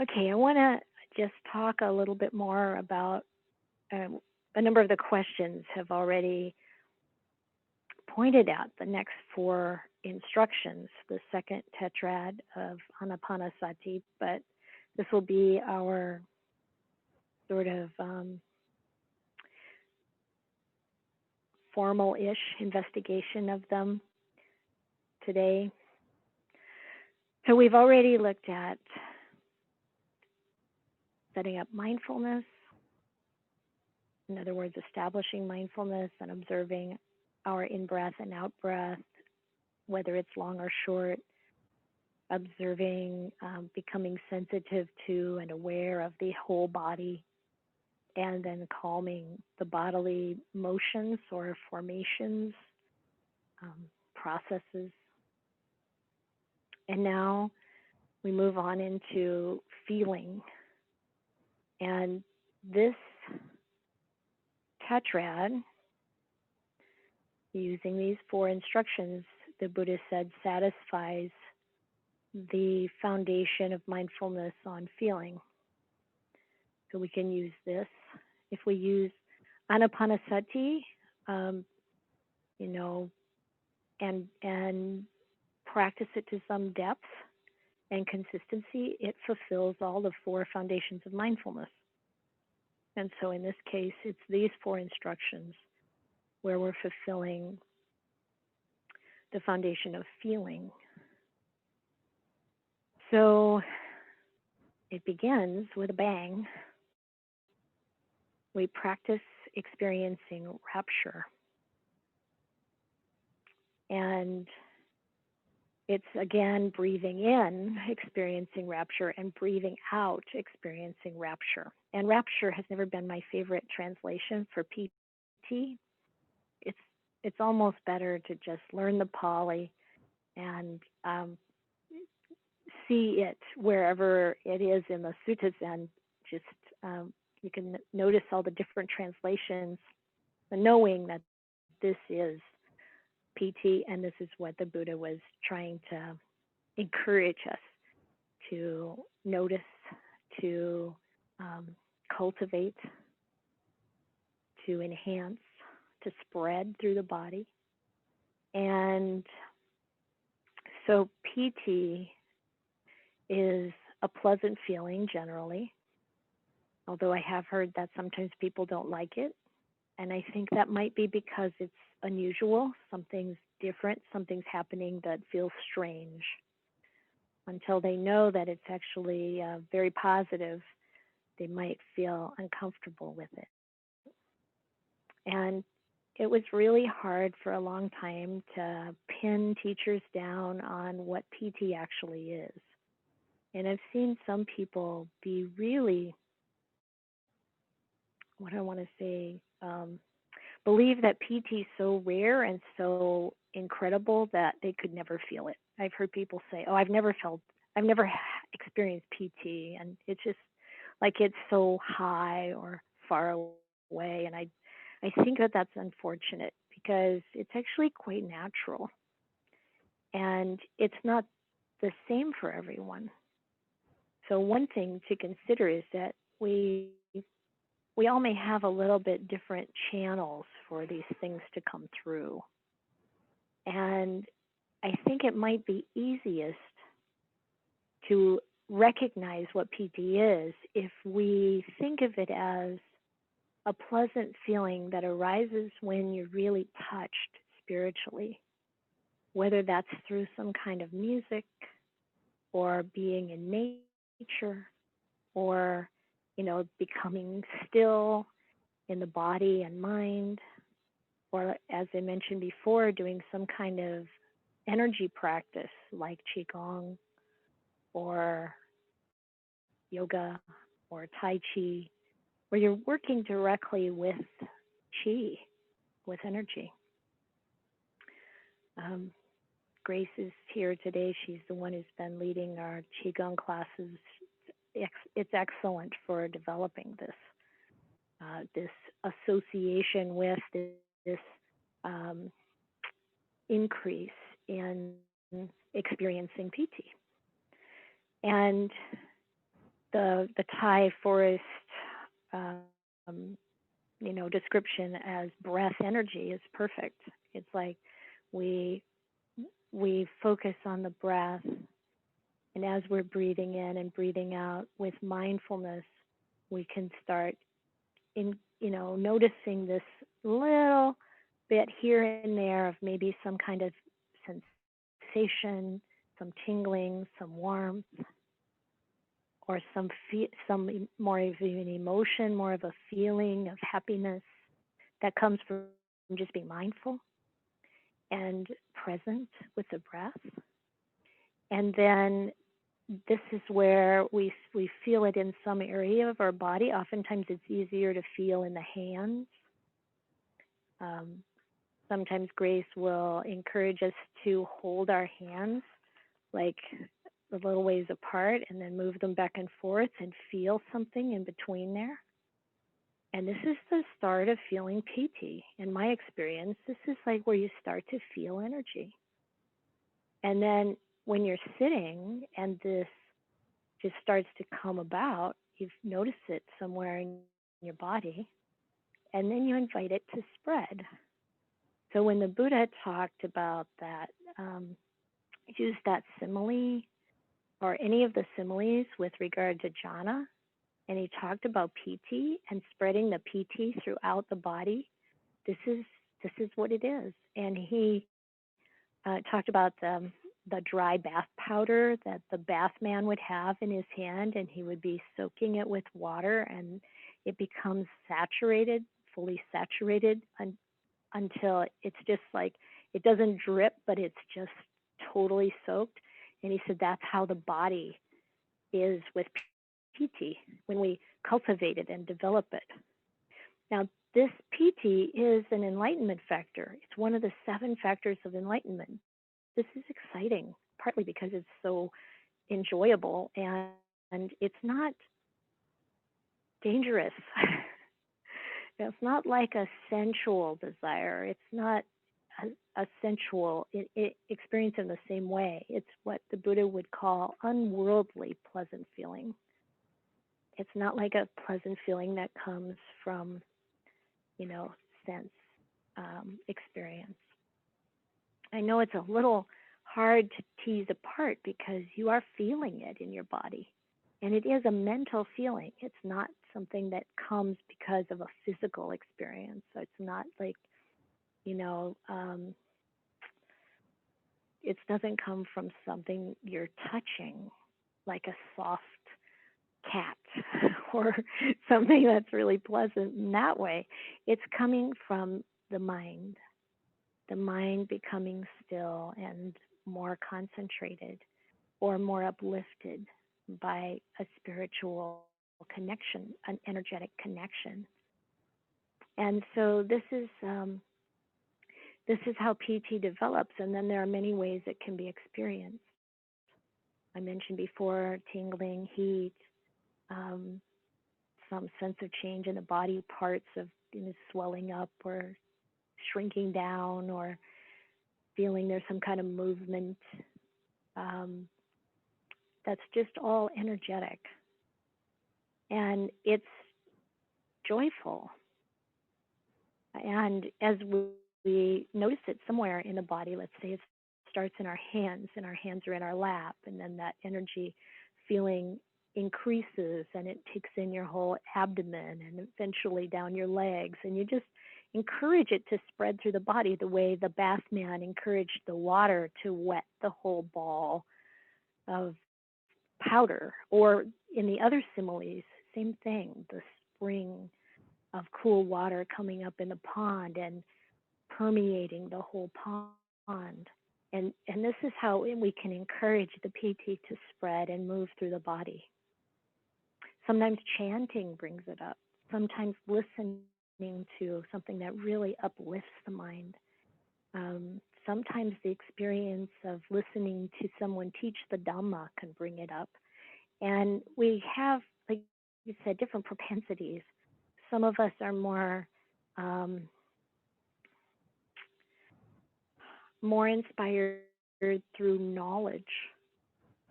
Okay, I want to just talk a little bit more about um, a number of the questions have already pointed out the next four instructions, the second tetrad of Anapanasati, but this will be our sort of formal ish investigation of them today. So we've already looked at setting up mindfulness, in other words, establishing mindfulness and observing our in breath and out breath, whether it's long or short, observing, becoming sensitive to and aware of the whole body, and then calming the bodily motions or formations, processes. And now we move on into feeling. And this tetrad, using these four instructions, the Buddha said satisfies the foundation of mindfulness on feeling. So we can use this. If we use Anapanasati, um, you know, and practice it to some depth and consistency, it fulfills all the four foundations of mindfulness. And so in this case, it's these four instructions where we're fulfilling the foundation of feeling. So it begins with a bang. We practice experiencing rapture. And it's again breathing in, experiencing rapture, and breathing out, experiencing rapture. And rapture has never been my favorite translation for PT. It's it's almost better to just learn the Pali and see it wherever it is in the suttas, and just you can notice all the different translations, the knowing that this is PT and this is what the Buddha was trying to encourage us to notice, to um, cultivate, to enhance, to spread through the body. And so PT is a pleasant feeling generally, although I have heard that sometimes people don't like it. And I think that might be because it's unusual, something's different, something's happening that feels strange. Until they know that it's actually very positive, they might feel uncomfortable with it. And it was really hard for a long time to pin teachers down on what PT actually is. And I've seen some people be really, what do I want to say, believe that PT is so rare and so incredible that they could never feel it. I've heard people say, "Oh, I've never experienced PT," and it's just like it's so high or far away. And I think that that's unfortunate because it's actually quite natural, and it's not the same for everyone. So one thing to consider is that we all may have a little bit different channels for these things to come through. And I think it might be easiest to recognize what PT is if we think of it as a pleasant feeling that arises when you're really touched spiritually, whether that's through some kind of music or being in nature or, becoming still in the body and mind, or as I mentioned before, doing some kind of energy practice like Qigong or yoga or Tai Chi, where you're working directly with Qi, with energy. Um, Grace is here today. She's the one who's been leading our Qigong classes. It's excellent for developing this association with this increase in experiencing PT. And the Thai forest, um, description as breath energy is perfect. It's like we we focus on the breath, and as we're breathing in and breathing out with mindfulness, we can start in noticing this little bit here and there of maybe some kind of sensation, some tingling, some warmth, or some more of an emotion, more of a feeling of happiness that comes from just being mindful and present with the breath. And then this is where we feel it in some area of our body. Oftentimes it's easier to feel in the hands. Um, Sometimes Grace will encourage us to hold our hands like a little ways apart and then move them back and forth and feel something in between there. And this is the start of feeling PT. In my experience, this is like where you start to feel energy. And then when you're sitting and this just starts to come about, you've noticed it somewhere in your body, and then you invite it to spread. So when the Buddha talked about that, use that simile or any of the similes with regard to jhana, and he talked about PT and spreading the PT throughout the body. This is what it is. And he talked about the dry bath powder that the bath man would have in his hand, and he would be soaking it with water, and it becomes saturated, fully saturated, until it's just like it doesn't drip, but it's just totally soaked. And he said that's how the body is with PT when we cultivate it and develop it. Now, this PT is an enlightenment factor. It's one of the 7 factors of enlightenment. This is exciting, partly because it's so enjoyable and it's not dangerous. It's not like a sensual desire. It's not a sensual experience in the same way. It's what the Buddha would call unworldly pleasant feeling. It's not like a pleasant feeling that comes from, sense experience. I know it's a little hard to tease apart because you are feeling it in your body. And it is a mental feeling. It's not something that comes because of a physical experience. So it's not like, you know, um, it doesn't come from something you're touching, like a soft cat or something that's really pleasant in that way. It's coming from the mind becoming still and more concentrated or more uplifted by a spiritual connection, an energetic connection. And so this is how PT develops, and then there are many ways it can be experienced. I mentioned before tingling, heat, um, some sense of change in the body parts of swelling up or shrinking down, or feeling there's some kind of movement. Um, that's just all energetic. And it's joyful. And as we notice it somewhere in the body, let's say it starts in our hands, and our hands are in our lap, and then that energy feeling increases and it takes in your whole abdomen and eventually down your legs. And you just encourage it to spread through the body the way the bath man encouraged the water to wet the whole ball of powder. Or in the other similes, same thing, the spring of cool water coming up in the pond and permeating the whole pond. And this is how we can encourage the PT to spread and move through the body. Sometimes chanting brings it up. Sometimes listening to something that really uplifts the mind. Sometimes the experience of listening to someone teach the Dhamma can bring it up. And we have, like you said, different propensities. Some of us are um, more inspired through knowledge.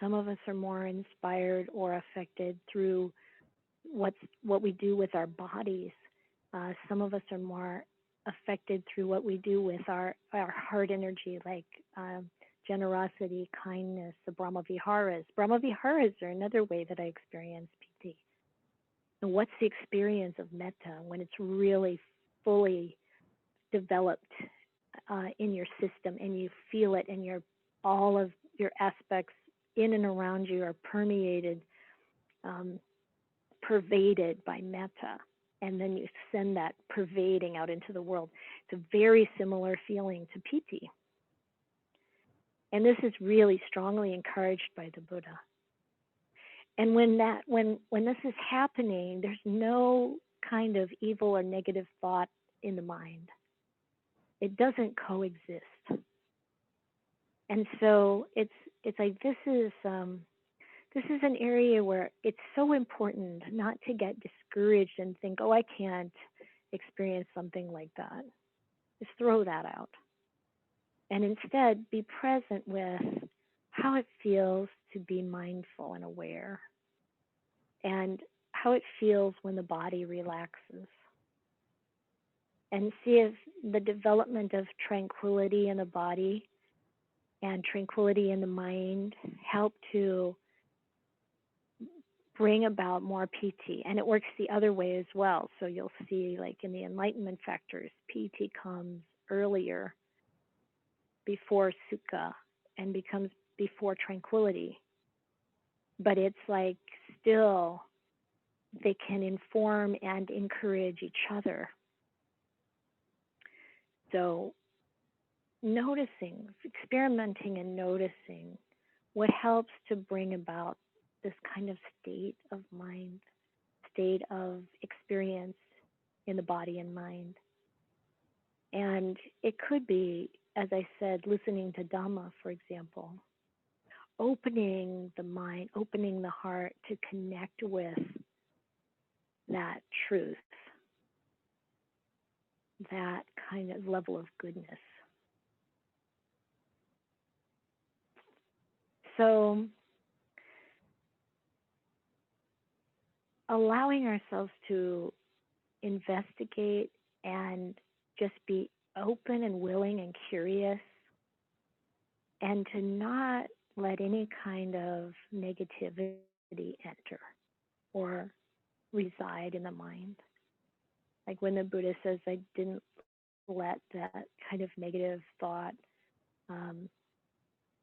Some of us are more inspired or affected through what we do with our bodies. Some of us are more affected through what we do with our heart energy, like generosity, kindness, the Brahma Viharas. Brahma Viharas are another way that I experience PT. And what's the experience of metta when it's really fully developed in your system and you feel it and all of your aspects in and around you are um, pervaded by metta, and then you send that pervading out into the world. It's a very similar feeling to piti, and this is really strongly encouraged by the Buddha. And when this is happening, there's no kind of evil or negative thought in the mind. It doesn't coexist. And so it's like this is an area where it's so important not to get discouraged and think, oh, I can't experience something like that. Just throw that out. And instead be present with how it feels to be mindful and aware, and how it feels when the body relaxes. And see if the development of tranquility in the body and tranquility in the mind help to bring about more PT. And it works the other way as well. So you'll see, like in the enlightenment factors, PT comes earlier before sukha and becomes before tranquility. But it's like still they can inform and encourage each other. So noticing, experimenting and noticing what helps to bring about this kind of state of mind, state of experience in the body and mind. And it could be, as I said, listening to Dhamma, for example, opening the mind, opening the heart to connect with that truth, that kind of level of goodness. So allowing ourselves to investigate and just be open and willing and curious, and to not let any kind of negativity enter or reside in the mind. Like when the Buddha says, I didn't let that kind of negative thought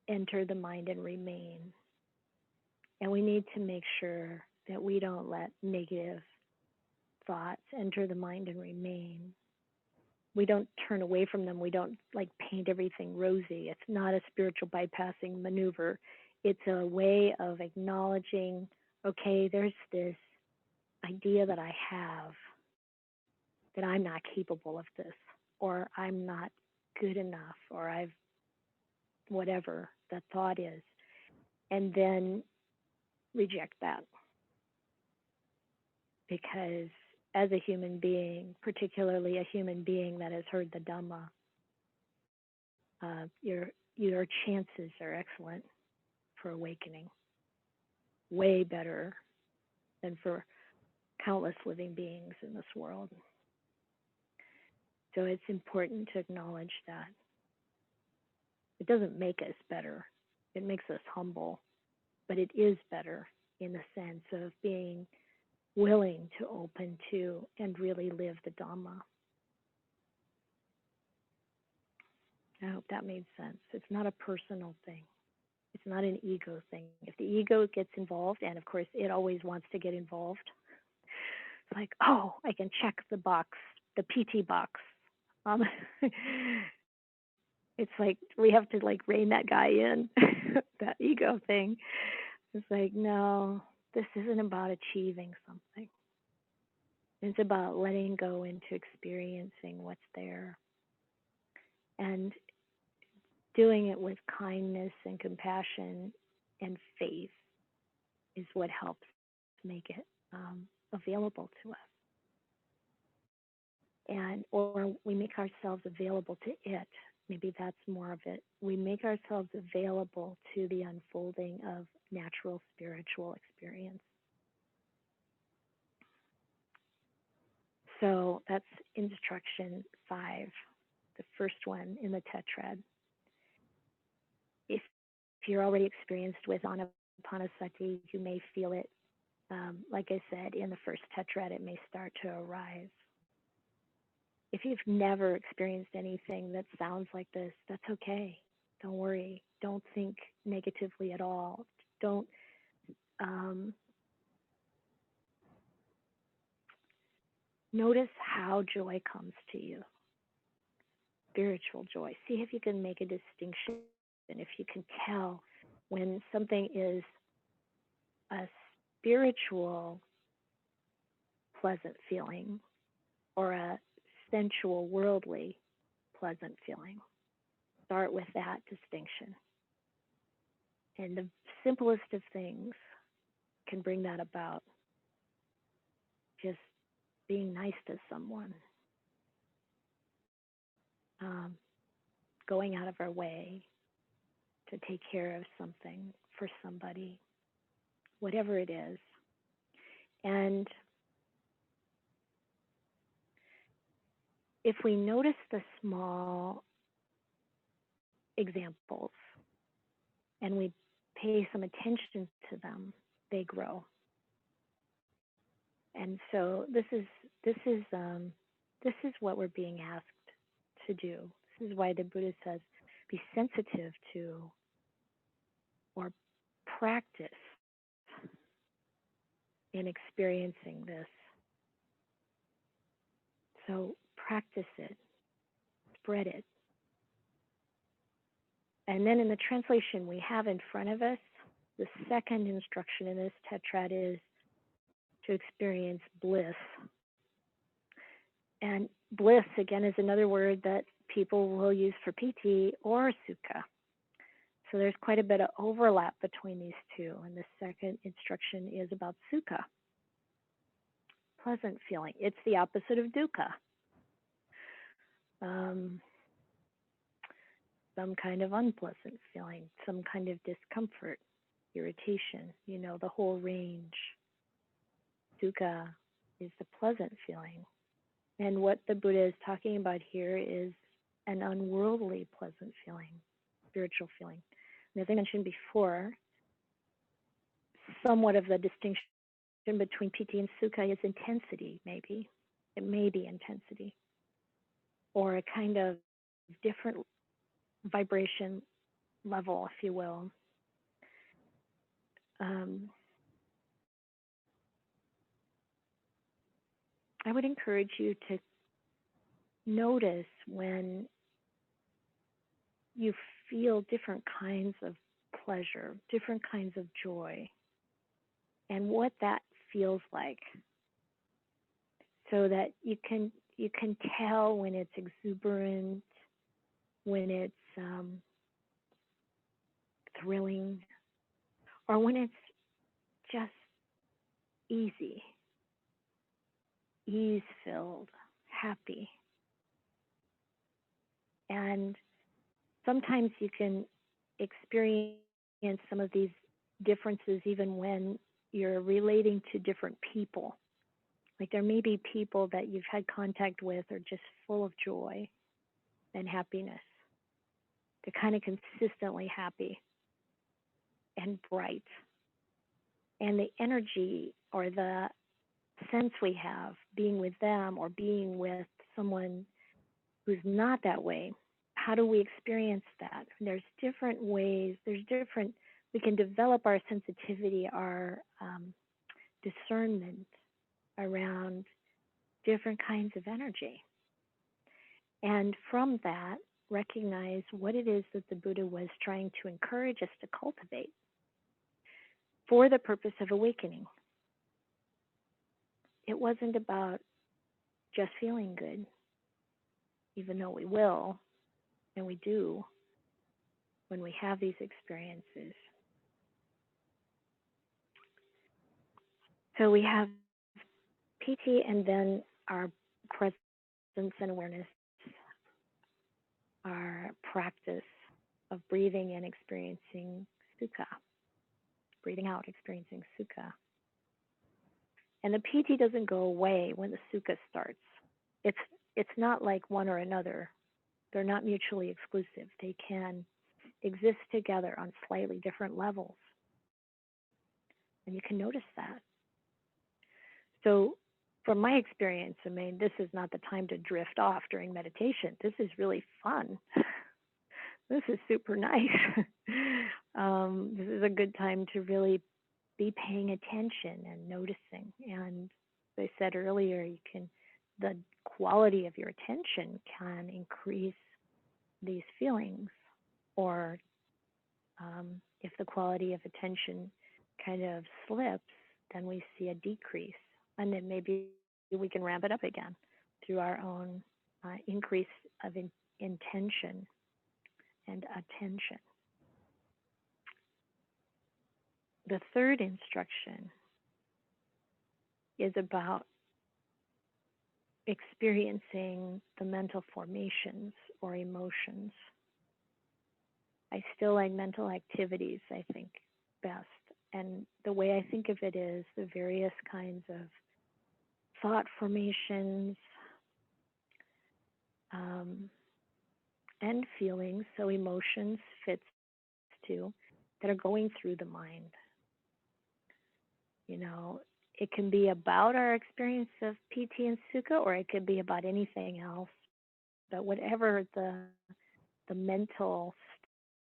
enter the mind and remain. And we need to make sure that we don't let negative thoughts enter the mind and remain. We don't turn away from them. We don't like paint everything rosy. It's not a spiritual bypassing maneuver. It's a way of acknowledging, okay, there's this idea that I have that I'm not capable of this, or I'm not good enough, or I've whatever that thought is, and then reject that. Because as a human being, particularly a human being that has heard the Dhamma, your chances are excellent for awakening, way better than for countless living beings in this world. So it's important to acknowledge that. It doesn't make us better. It makes us humble, but it is better in the sense of being willing to open to and really live the Dhamma. I hope that made sense. It's not a personal thing. It's not an ego thing. If the ego gets involved, and of course it always wants to get involved, it's like, oh, I can check the box, the PT box. It's like we have to like rein that guy in, that ego thing. It's like, no, this isn't about achieving something. It's about letting go into experiencing what's there, and doing it with kindness and compassion and faith is what helps make it available to us. And or we make ourselves available to it Maybe that's more of it. We make ourselves available to the unfolding of natural spiritual experience. So that's instruction 5, the first one in the Tetrad. If you're already experienced with Anapanasati, you may feel it. Like I said, in the first Tetrad, it may start to arise. If you've never experienced anything that sounds like this, that's okay. Don't worry. Don't think negatively at all. Don't um, notice how joy comes to you. Spiritual joy. See if you can make a distinction, if you can tell when something is a spiritual pleasant feeling or a sensual worldly pleasant feeling. Start with that distinction. And the simplest of things can bring that about. Just being nice to someone, um, going out of our way to take care of something for somebody, whatever it is. And if we notice the small examples and we pay some attention to them, they grow. And so this is what we're being asked to do. This is why the Buddha says, be sensitive to or practice in experiencing this. So practice it, spread it. And then in the translation we have in front of us, the second instruction in this tetrad is to experience bliss. And bliss, again, is another word that people will use for PT or sukha. So there's quite a bit of overlap between these two. And the second instruction is about sukha, pleasant feeling. It's the opposite of dukkha. Some kind of unpleasant feeling, some kind of discomfort, irritation, the whole range. Sukha is the pleasant feeling. And what the Buddha is talking about here is an unworldly pleasant feeling, spiritual feeling. And as I mentioned before, somewhat of the distinction between piti and sukha is intensity, maybe. It may be intensity. Or a kind of different vibration level, if you will. I would encourage you to notice when you feel different kinds of pleasure, different kinds of joy, and what that feels like, so that you can tell when it's exuberant, when it's thrilling, or when it's just easy, ease-filled, happy. And sometimes you can experience some of these differences even when you're relating to different people. Like there may be people that you've had contact with are just full of joy and happiness. They're kind of consistently happy and bright. And the energy or the sense we have being with them or being with someone who's not that way, how do we experience that? There's different ways, we can develop our sensitivity, our discernment around different kinds of energy. And from that, recognize what it is that the Buddha was trying to encourage us to cultivate for the purpose of awakening. It wasn't about just feeling good, even though we will, and we do, when we have these experiences. So we have PT and then our presence and awareness our practice of breathing and experiencing sukha, breathing out, experiencing sukha. And the PT doesn't go away when the sukha starts. It's it's not like one or another. They're not mutually exclusive. They can exist together on slightly different levels. And you can notice that. So from my experience, I mean, this is not the time to drift off during meditation. This is really fun. This is super nice. This is a good time to really be paying attention and noticing. And as I said earlier, the quality of your attention can increase these feelings, or if the quality of attention kind of slips, then we see a decrease. And then maybe we can ramp it up again through our own increase of intention and attention. The third instruction is about experiencing the mental formations or emotions. I still like mental activities, I think, best. And the way I think of it is the various kinds of thought formations um, and feelings, so emotions fits too, that are going through the mind. You know, it can be about our experience of PT and Sukha, or it could be about anything else. But whatever the mental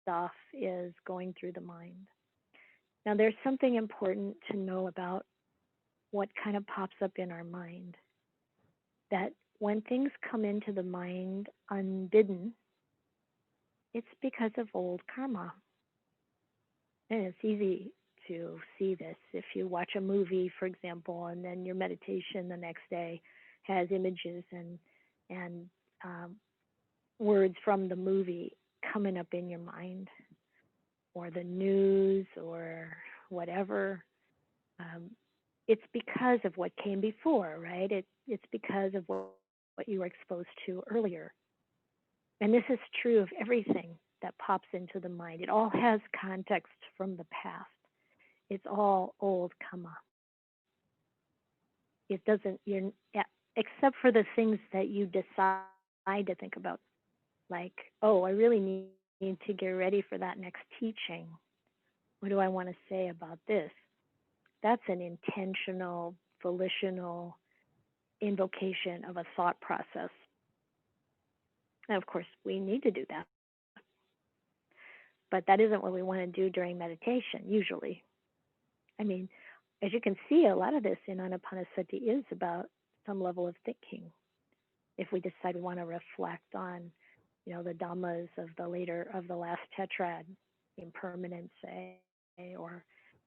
stuff is going through the mind. Now, there's something important to know about what kind of pops up in our mind. That when things come into the mind unbidden, it's because of old karma. And it's easy to see this if you watch a movie, for example, and then your meditation the next day has images and words from the movie coming up in your mind, or the news, or whatever. Um, it's because of what came before, right? It's because of what you were exposed to earlier. And this is true of everything that pops into the mind. It all has context from the past. It's all old karma. It doesn't, except for the things that you decide to think about, like, oh, I really need to get ready for that next teaching. What do I want to say about this? That's an intentional, volitional invocation of a thought process. And of course, we need to do that. But that isn't what we want to do during meditation, usually. I mean, as you can see, a lot of this in Anapanasati is about some level of thinking. If we decide we want to reflect on, the dhammas of the last tetrad, impermanence, say, or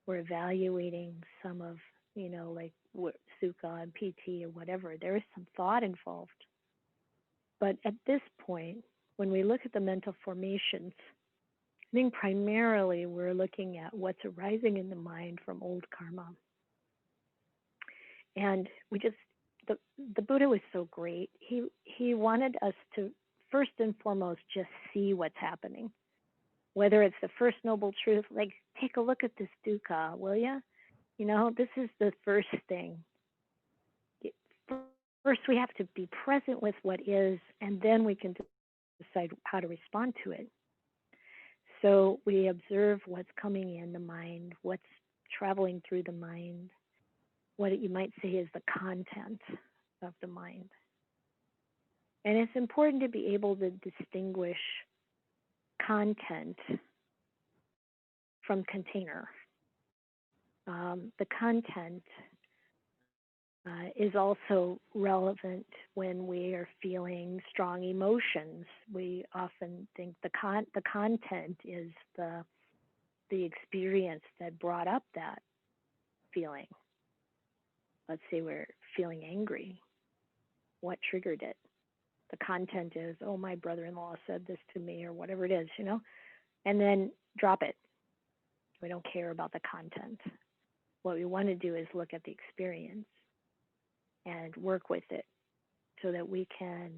we're evaluating some of, like sukha and PT or whatever, there is some thought involved. But at this point, when we look at the mental formations, I think primarily we're looking at what's arising in the mind from old karma. And the Buddha was so great. He wanted us to first and foremost just see what's happening. Whether it's the first noble truth, like take a look at this dukkha, will you? This is the first thing. First, we have to be present with what is, and then we can decide how to respond to it. So we observe what's coming in the mind, what's traveling through the mind, what you might say is the content of the mind. And it's important to be able to distinguish content from container. The content is also relevant when we are feeling strong emotions. We often think the content is the experience that brought up that feeling. Let's say we're feeling angry. What triggered it? The content is, oh, my brother-in-law said this to me, or whatever it is, and then drop it. We don't care about the content. What we want to do is look at the experience and work with it so that we can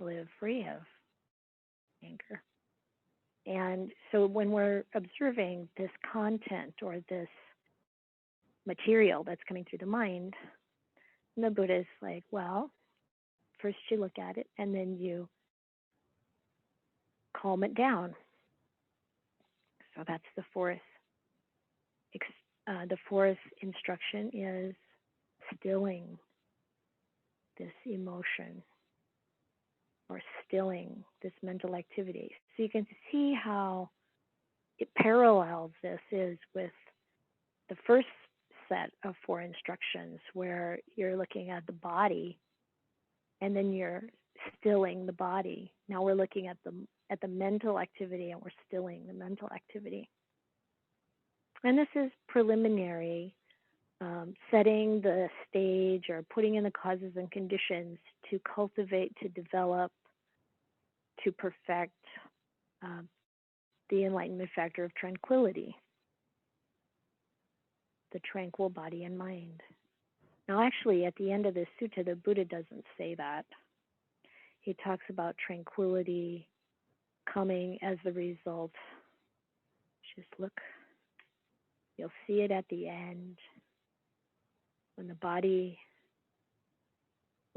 live free of anger. And so when we're observing this content or this material that's coming through the mind, the Buddha is like, well, first you look at it and then you calm it down. So that's the fourth. The fourth instruction is stilling this emotion or stilling this mental activity. So you can see how it parallels this is with the first set of four instructions where you're looking at the body and then you're stilling the body. Now we're looking at the mental activity and we're stilling the mental activity. And this is preliminary, setting the stage or putting in the causes and conditions to cultivate, to develop, to perfect the enlightenment factor of tranquility, the tranquil body and mind. Now, actually, at the end of this sutta, the Buddha doesn't say that. He talks about tranquility coming as the result. Just look. You'll see it at the end. When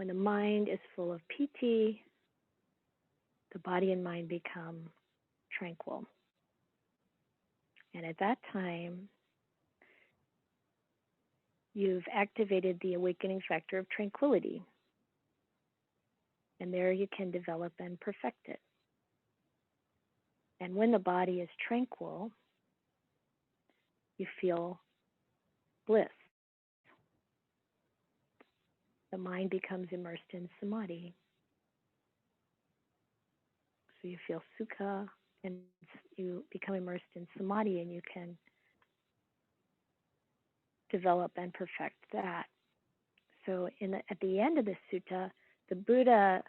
the mind is full of piti, the body and mind become tranquil. And at that time, you've activated the awakening factor of tranquility. And there you can develop and perfect it. And when the body is tranquil, you feel bliss. The mind becomes immersed in samadhi. So you feel sukha and you become immersed in samadhi and you can develop and perfect that. So at the end of the sutta, the Buddha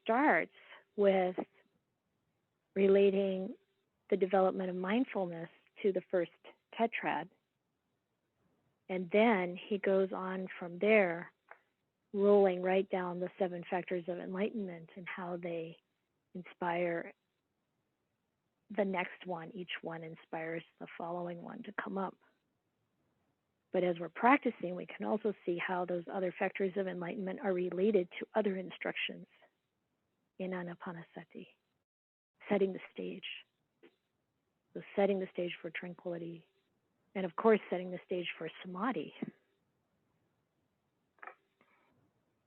starts with relating the development of mindfulness to the first tetrad. And then he goes on from there, rolling right down the 7 factors of enlightenment and how they inspire the next one. Each one inspires the following one to come up. But as we're practicing, we can also see how those other factors of enlightenment are related to other instructions in Anapanasati, setting the stage. So setting the stage for tranquility, and of course setting the stage for samadhi.